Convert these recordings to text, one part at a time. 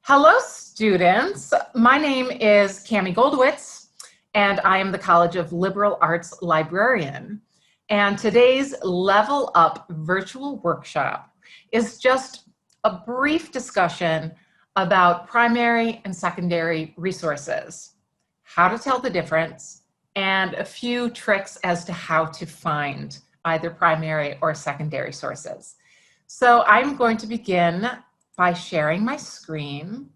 Hello, students. My name is Cami Goldowitz, and I am the College of Liberal Arts librarian. And today's Level Up virtual workshop is just a brief discussion about primary and secondary resources, how to tell the difference, and a few tricks as to how to find either primary or secondary sources. So I'm going to begin by sharing my screen.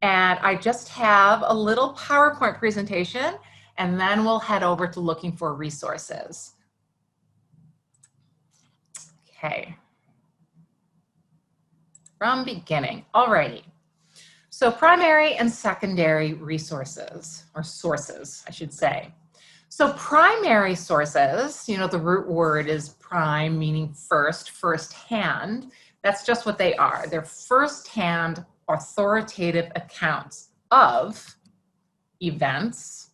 And I just have a little PowerPoint presentation, and then we'll head over to looking for resources. Okay. From beginning. Alrighty. So primary and secondary resources, or sources, I should say. So primary sources, the root word is prime, meaning first, first-hand. That's just what they are. They're first-hand authoritative accounts of events.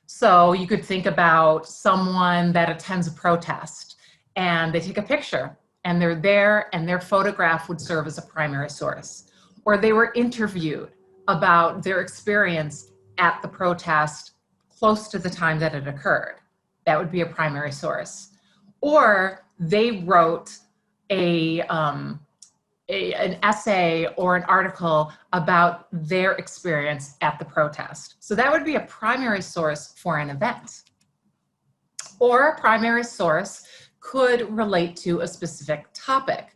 So you could think about someone that attends a protest and they take a picture and they're there and their photograph would serve as a primary source. Or they were interviewed about their experience at the protest close to the time that it occurred. That would be a primary source. Or they wrote an essay or an article about their experience at the protest. So that would be a primary source for an event. Or a primary source could relate to a specific topic.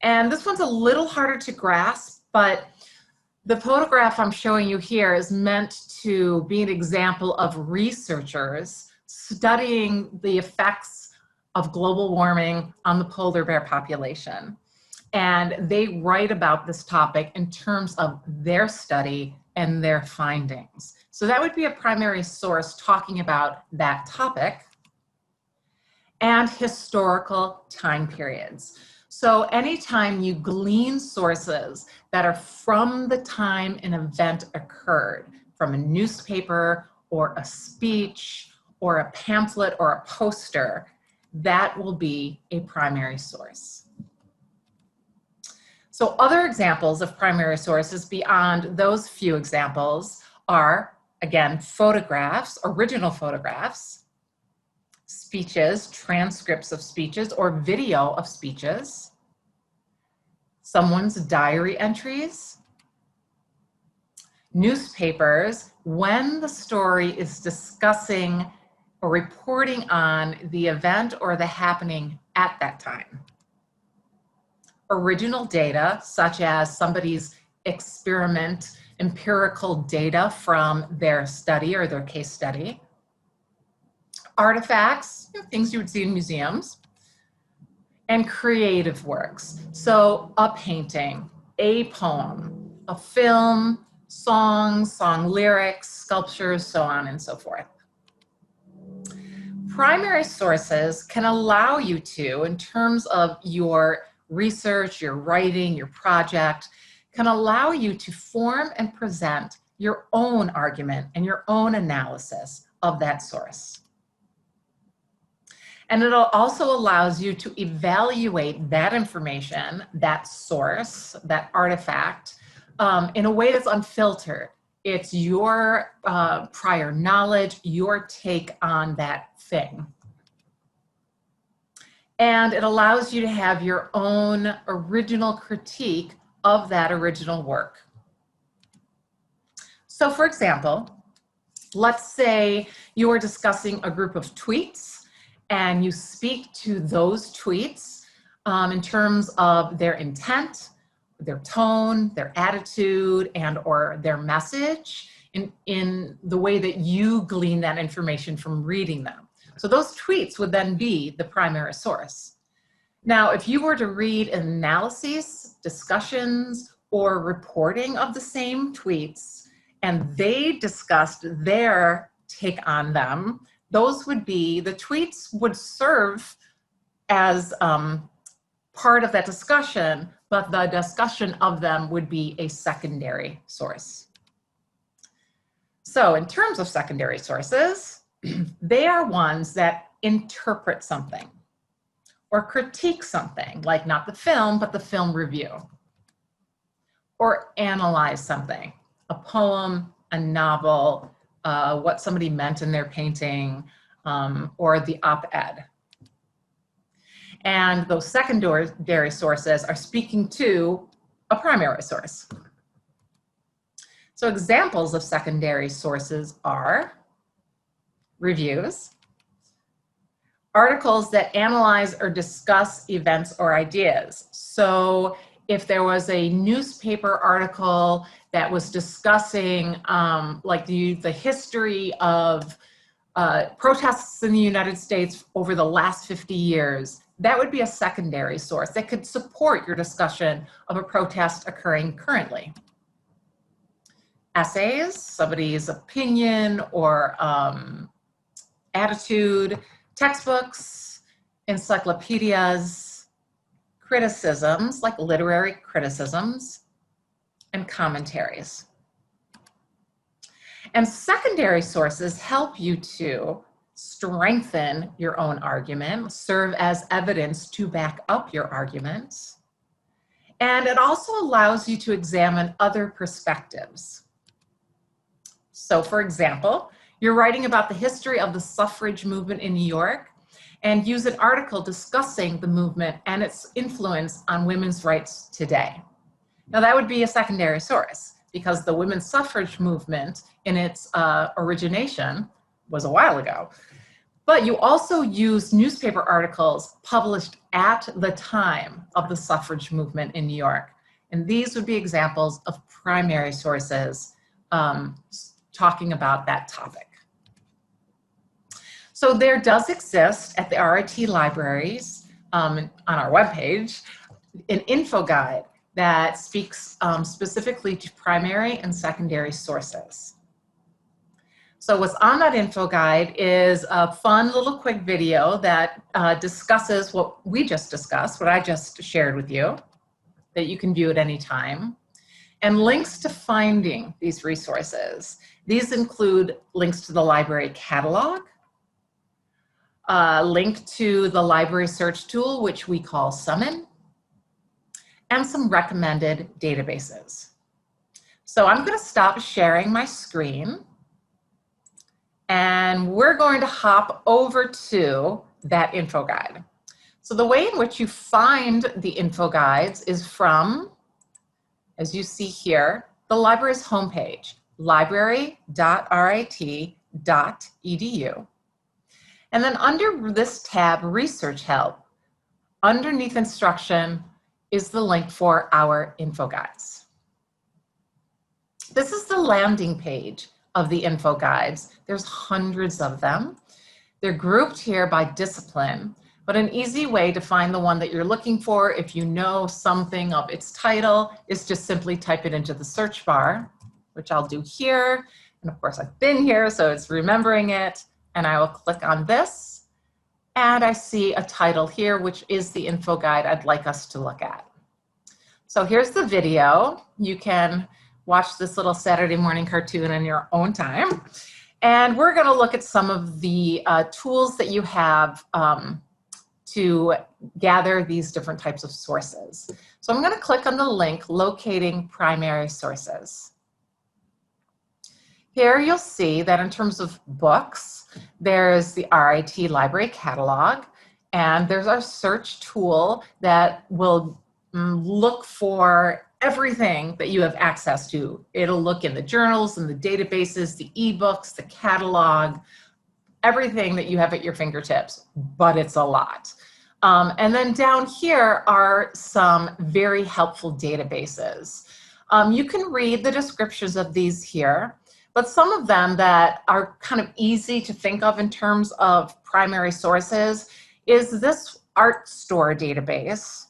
And this one's a little harder to grasp, but the photograph I'm showing you here is meant to be an example of researchers studying the effects of global warming on the polar bear population. And they write about this topic in terms of their study and their findings. So that would be a primary source talking about that topic. And historical time periods. So anytime you glean sources that are from the time an event occurred, from a newspaper or a speech or a pamphlet or a poster, that will be a primary source. So other examples of primary sources beyond those few examples are, again, photographs, original photographs, speeches, transcripts of speeches, or video of speeches, someone's diary entries, newspapers, when the story is discussing or reporting on the event or the happening at that time. Original data, such as somebody's experiment, empirical data from their study or their case study. Artifacts, things you would see in museums. And creative works. So a painting, a poem, a film, songs, song lyrics, sculptures, so on and so forth. Primary sources can allow you to, in terms of your research, your writing, your project, can allow you to form and present your own argument and your own analysis of that source. And it also allows you to evaluate that information, that source, that artifact, in a way that's unfiltered. It's your prior knowledge, your take on that thing. And it allows you to have your own original critique of that original work. So for example, let's say you are discussing a group of tweets and you speak to those tweets in terms of their intent, their tone, their attitude, and or their message in the way that you glean that information from reading them. So those tweets would then be the primary source. Now, if you were to read analyses, discussions, or reporting of the same tweets, and they discussed their take on them, those would be, the tweets would serve as part of that discussion, but the discussion of them would be a secondary source. So in terms of secondary sources, they are ones that interpret something or critique something, like not the film, but the film review. or analyze something, a poem, a novel, what somebody meant in their painting, or the op-ed. And those secondary sources are speaking to a primary source. So examples of secondary sources are reviews, articles that analyze or discuss events or ideas. So if there was a newspaper article that was discussing like the history of protests in the United States over the last 50 years, that would be a secondary source that could support your discussion of a protest occurring currently. Essays, somebody's opinion or attitude, textbooks, encyclopedias, criticisms like literary criticisms, and commentaries. And secondary sources help you to strengthen your own argument, serve as evidence to back up your arguments, and it also allows you to examine other perspectives. So for example, you're writing about the history of the suffrage movement in New York and use an article discussing the movement and its influence on women's rights today. Now that would be a secondary source because the women's suffrage movement in its origination was a while ago. But you also use newspaper articles published at the time of the suffrage movement in New York. And these would be examples of primary sources talking about that topic. So there does exist at the RIT Libraries on our webpage an info guide that speaks specifically to primary and secondary sources. So what's on that info guide is a fun little quick video that discusses what we just discussed, what I just shared with you, that you can view at any time, and links to finding these resources. These include links to the library catalog, a link to the library search tool, which we call Summon, and some recommended databases. So I'm going to stop sharing my screen. And we're going to hop over to that info guide. So the way in which you find the info guides is from, as you see here, the library's homepage, library.rit.edu. And then under this tab, Research Help, underneath instruction is the link for our info guides. This is the landing page of the info guides. There's hundreds of them. They're grouped here by discipline, but an easy way to find the one that you're looking for if you know something of its title is just simply type it into the search bar, which I'll do here. And of course I've been here, so it's remembering it. And I will click on this and I see a title here, which is the info guide I'd like us to look at. So here's the video. You can watch this little Saturday morning cartoon in your own time. And we're going to look at some of the tools that you have to gather these different types of sources. So I'm going to click on the link, Locating Primary Sources. Here you'll see that in terms of books, there's the RIT Library Catalog, and there's our search tool that will look for everything that you have access to. It'll look in the journals and the databases, the ebooks, the catalog, everything that you have at your fingertips, but it's a lot. And then down here are some very helpful databases. You can read the descriptions of these here, but some of them that are kind of easy to think of in terms of primary sources is this art store database.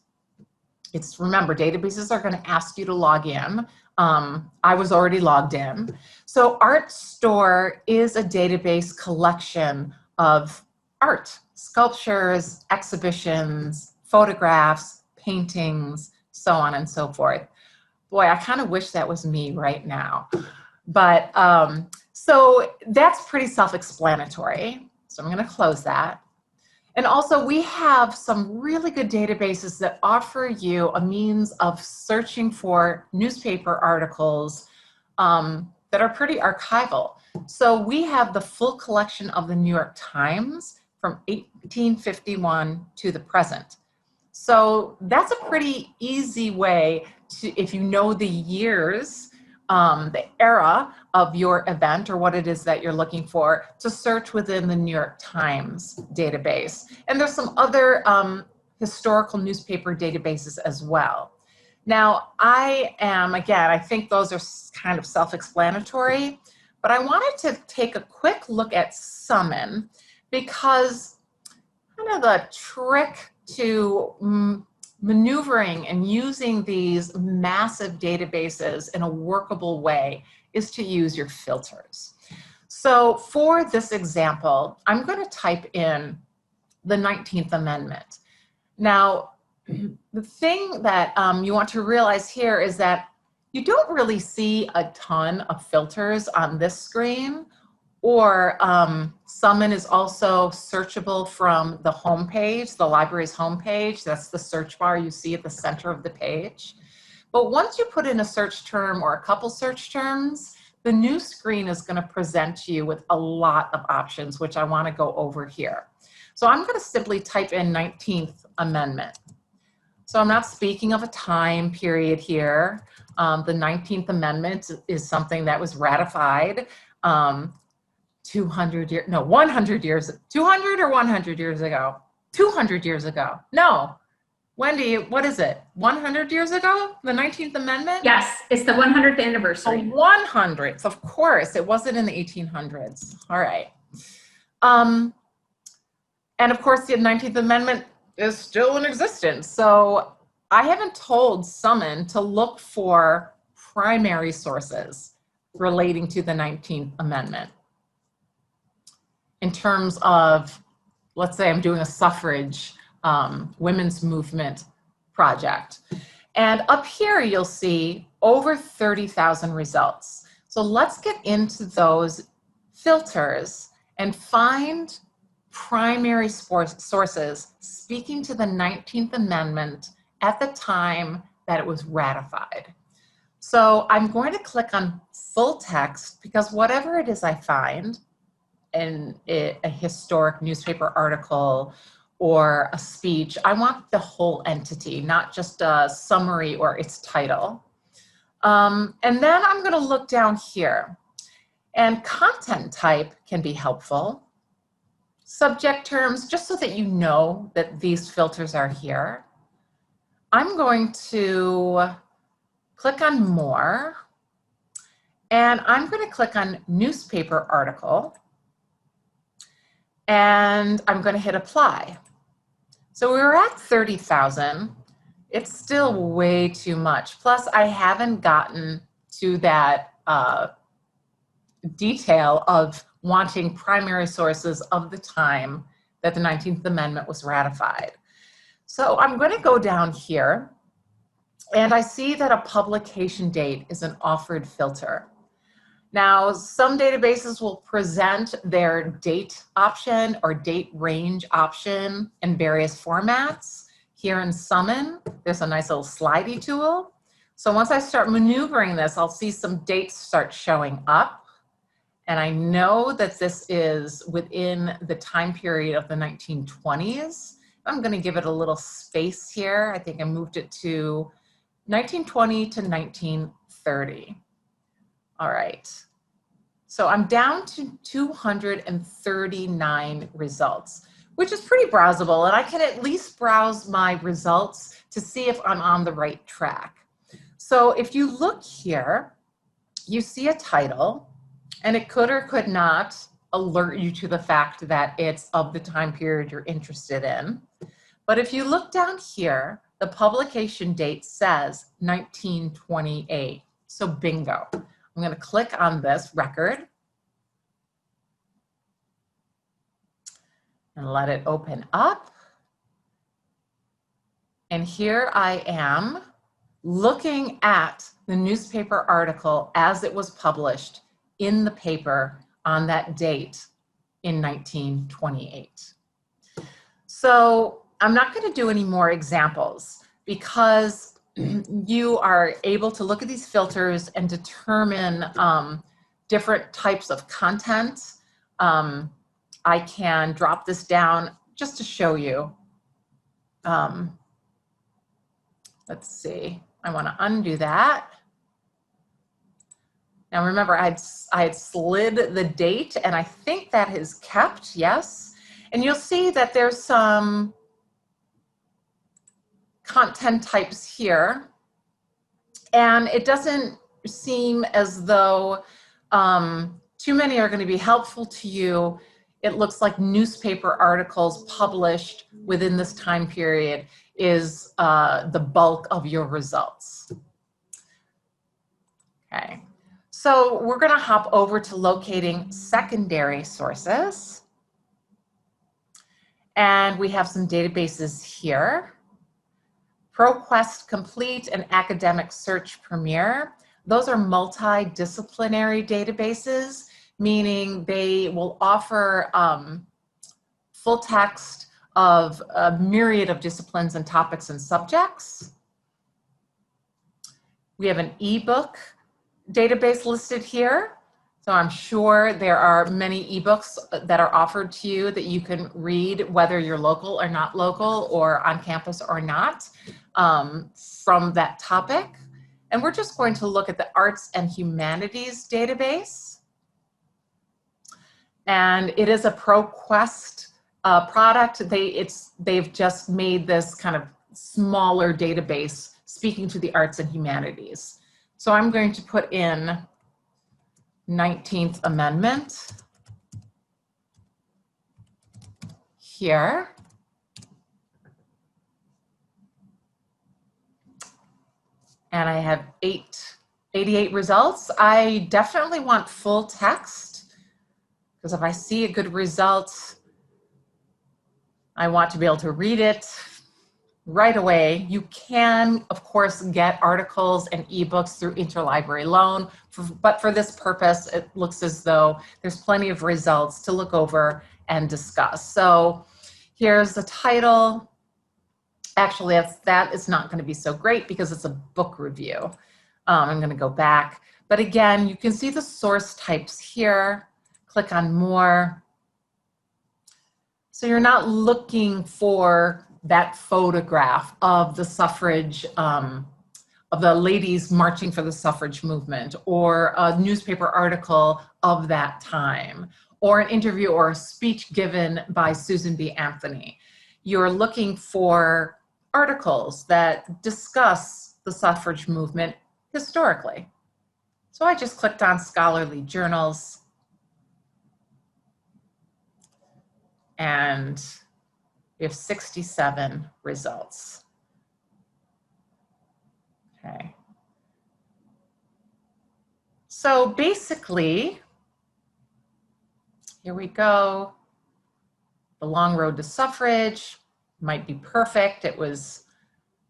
Remember, databases are going to ask you to log in. I was already logged in. So Art Store is a database collection of art, sculptures, exhibitions, photographs, paintings, so on and so forth. Boy, I kind of wish that was me right now. But so that's pretty self-explanatory. So I'm going to close that. And also we have some really good databases that offer you a means of searching for newspaper articles that are pretty archival. So we have the full collection of the New York Times from 1851 to the present. So that's a pretty easy way to, if you know the years, the era of your event or what it is that you're looking for, to search within the New York Times database. And there's some other historical newspaper databases as well. Now, I think those are kind of self-explanatory, but I wanted to take a quick look at Summon because kind of the trick to maneuvering and using these massive databases in a workable way is to use your filters. So for this example, I'm going to type in the 19th Amendment. Now, the thing that you want to realize here is that you don't really see a ton of filters on this screen, or Summon is also searchable from the homepage, the library's homepage. That's the search bar you see at the center of the page. But once you put in a search term or a couple search terms, the new screen is going to present you with a lot of options, which I want to go over here. So I'm going to simply type in 19th Amendment. So I'm not speaking of a time period here. The 19th Amendment is something that was ratified 100 years, no, 100 years, 200 or 100 years ago? 200 years ago. No. Wendy, what is it? 100 years ago? The 19th Amendment? Yes, it's the 100th anniversary. The 100th, of course. It wasn't in the 1800s. All right. And of course, the 19th Amendment is still in existence. So I haven't told Summon to look for primary sources relating to the 19th Amendment. In terms of, let's say I'm doing a suffrage women's movement project. And up here, you'll see over 30,000 results. So let's get into those filters and find primary sources speaking to the 19th Amendment at the time that it was ratified. So I'm going to click on full text because whatever it is I find in a historic newspaper article or a speech, I want the whole entity, not just a summary or its title. And then I'm going to look down here, and content type can be helpful. Subject terms, just so that you know that these filters are here. I'm going to click on more, and I'm going to click on newspaper article, and I'm going to hit apply. So we were at 30,000. It's still way too much. Plus, I haven't gotten to that detail of wanting primary sources of the time that the 19th Amendment was ratified. So I'm going to go down here, and I see that a publication date is an offered filter. Now, some databases will present their date option or date range option in various formats. Here in Summon, there's a nice little slidey tool. So once I start maneuvering this, I'll see some dates start showing up. And I know that this is within the time period of the 1920s. I'm going to give it a little space here. I think I moved it to 1920 to 1930. All right. So I'm down to 239 results, which is pretty browsable. And I can at least browse my results to see if I'm on the right track. So if you look here, you see a title, and it could or could not alert you to the fact that it's of the time period you're interested in. But if you look down here, the publication date says 1928. So bingo. I'm going to click on this record and let it open up. And here I am looking at the newspaper article as it was published in the paper on that date in 1928. So I'm not going to do any more examples because you are able to look at these filters and determine different types of content. I can drop this down just to show you. Let's see, I want to undo that. Now remember, I had slid the date and I think that is kept, yes. And you'll see that there's some content types here. And it doesn't seem as though too many are going to be helpful to you. It looks like newspaper articles published within this time period is the bulk of your results. Okay, so we're going to hop over to locating secondary sources. And we have some databases here. ProQuest Complete and Academic Search Premier. Those are multidisciplinary databases, meaning they will offer full text of a myriad of disciplines and topics and subjects. We have an ebook database listed here. So I'm sure there are many ebooks that are offered to you that you can read, whether you're local or not local or on campus or not, from that topic. And we're just going to look at the Arts and Humanities database. And it is a ProQuest product. They've just made this kind of smaller database speaking to the arts and humanities. So I'm going to put in 19th Amendment here. And I have 88 results. I definitely want full text because if I see a good result, I want to be able to read it right away. You can, of course, get articles and ebooks through interlibrary loan, but for this purpose, it looks as though there's plenty of results to look over and discuss. So here's the title. Actually, that is not going to be so great because it's a book review. I'm going to go back. But again, you can see the source types here. Click on more. So you're not looking for that photograph of the suffrage, of the ladies marching for the suffrage movement, or a newspaper article of that time, or an interview or a speech given by Susan B. Anthony. You're looking for articles that discuss the suffrage movement historically. So I just clicked on scholarly journals, and we have 67 results. Okay. So basically, here we go. The Long Road to Suffrage might be perfect. It was,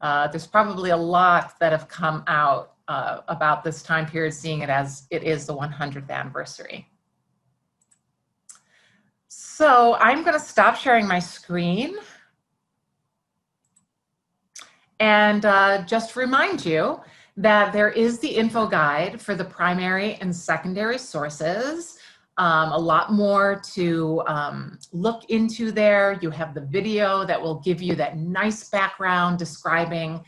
there's probably a lot that have come out about this time period, seeing it as it is the 100th anniversary. So I'm going to stop sharing my screen and just remind you that there is the info guide for the primary and secondary sources. A lot more to look into there. You have the video that will give you that nice background describing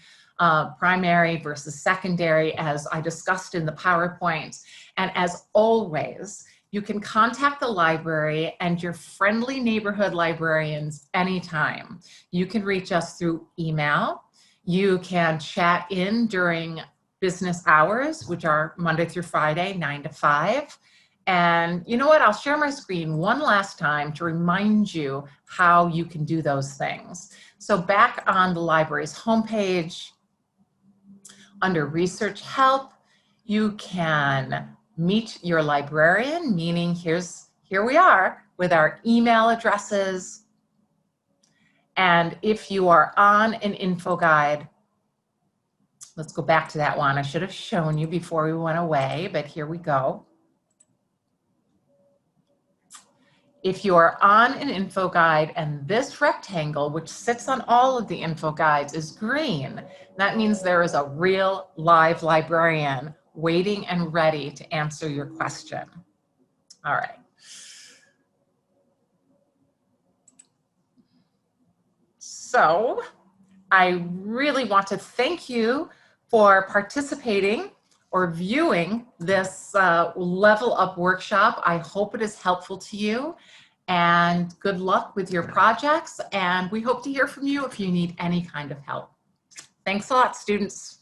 primary versus secondary, as I discussed in the PowerPoint. And as always, you can contact the library and your friendly neighborhood librarians anytime. You can reach us through email. You can chat in during business hours, which are Monday through Friday, 9 to 5. And you know what? I'll share my screen one last time to remind you how you can do those things. So back on the library's homepage, under Research Help, you can meet your librarian, meaning here we are with our email addresses. And if you are on an info guide, let's go back to that one. I should have shown you before we went away, but here we go. If you are on an info guide and this rectangle, which sits on all of the info guides, is green, that means there is a real live librarian waiting and ready to answer your question. All right. So I really want to thank you for participating or viewing this Level Up workshop. I hope it is helpful to you, and good luck with your projects. And we hope to hear from you if you need any kind of help. Thanks a lot, students.